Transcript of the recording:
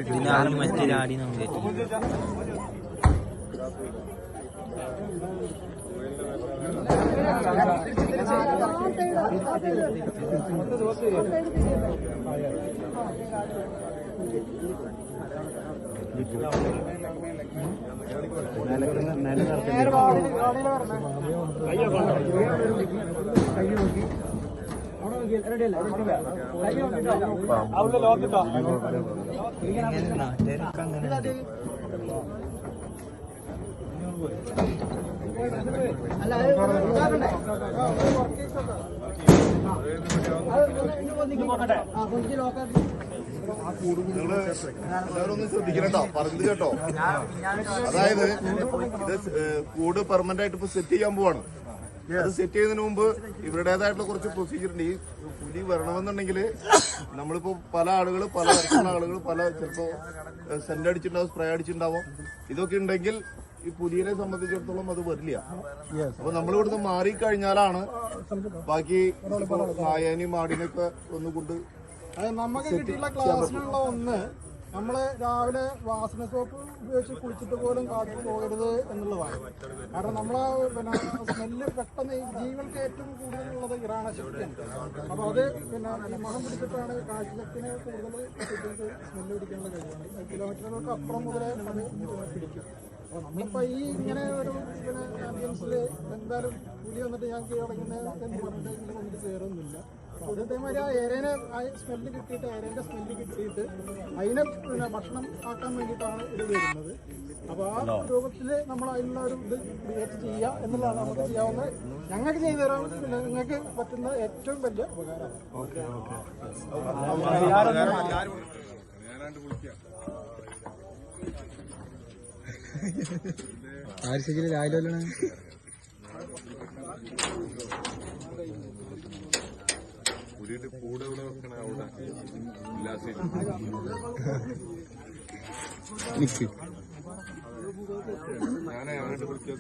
ഇതിനാലും മറ്റൊരാടി നമ്മൾ നാട്ടുകാരൊക്കെ അങ്ങനെ നിങ്ങള് എല്ലാവരും ഒന്ന് ശ്രദ്ധിക്കണട്ടോ, പറഞ്ഞത് കേട്ടോ. അതായത് ഇത് കൂട് പെർമനന്റ് ആയിട്ട് ഇപ്പൊ സെറ്റ് ചെയ്യാൻ പോവാണ്. അത് സെറ്റ് ചെയ്യുന്നതിന് മുമ്പ് ഇവരുടേതായിട്ടുള്ള കുറച്ച് പ്രൊസീജിയർ ഉണ്ട്. ഈ പുലി വരണമെന്നുണ്ടെങ്കിൽ നമ്മളിപ്പോ പല ആളുകൾ പല തരത്തിലുള്ള ആളുകൾ പല ചിലപ്പോ സെന്റ് അടിച്ചിട്ടുണ്ടാവും, സ്പ്രേ അടിച്ചിട്ടുണ്ടാവും. ഇതൊക്കെ ഉണ്ടെങ്കിൽ ഈ പുലിയെ സംബന്ധിച്ചിടത്തോളം അത് വരില്ല. അപ്പൊ നമ്മളിവിടുന്ന് മാറിക്കഴിഞ്ഞാലാണ് ബാക്കി നായനെയും മാടിനെയൊക്കെ ഒന്നുകൊണ്ട് നമുക്ക് കിട്ടിയുള്ള ക്ലാസ്സിലുള്ള ഒന്ന്, നമ്മള് രാവിലെ വാസന സോപ്പ് ഉപയോഗിച്ച് കുളിച്ചിട്ട് പോലും കാട്ടിൽ പോകരുത് എന്നുള്ളതാണ്. കാരണം നമ്മളെ പിന്നെ സ്മെല്ല് പെട്ടെന്ന് ജീവികൾക്ക് ഏറ്റവും കൂടുതലുള്ളത് ഗ്രാണശക്തിയാണ്. അപ്പൊ അത് പിന്നെ മണം പിടിച്ചിട്ടാണ് കാഴ്ചശക്തിനെ കൂടുതൽ കുട്ടികൾക്ക് സ്മെല്ല് പിടിക്കാനുള്ള കഴിവാണ്. കിലോമീറ്ററുകൾക്ക് അപ്പുറം മുതലേ അത് പിടിക്കും. അപ്പൊ നമ്മളിപ്പോ ഈ ഇങ്ങനെ ഒരു പിന്നെ ആംബുലൻസില് എന്തായാലും പുലി വന്നിട്ട് ഞാൻ കീഴടങ്ങുന്നത് എന്ന് പറഞ്ഞിട്ട് ഇങ്ങനെ വന്നിട്ട് കയറുന്നില്ല. അതേമാതിരി ആ ഏരേനെ സ്മെല്ല് കിട്ടിയിട്ട് ഏരേന്റെ സ്മെല്ല് കിട്ടിയിട്ട് അതിനെ പിന്നെ ഭക്ഷണം ആക്കാൻ വേണ്ടിയിട്ടാണ് ഇത് വരുന്നത്. അപ്പൊ ആ രൂപത്തില് നമ്മൾ അതിനുള്ള ഒരു ഇത് ക്രിയേറ്റ് ചെയ്യുക എന്നുള്ളതാണ് നമുക്ക് ചെയ്യാവുന്നത്. ഞങ്ങൾക്ക് ചെയ്തു തരാൻ പിന്നെ നിങ്ങൾക്ക് പറ്റുന്ന ഏറ്റവും വലിയ ഉപകാരം. രാവിലെ കൂടെ ഇവിടെ വെക്കണ അവിടെ ഞാനേ അങ്ങോട്ട് വിളിച്ചോ.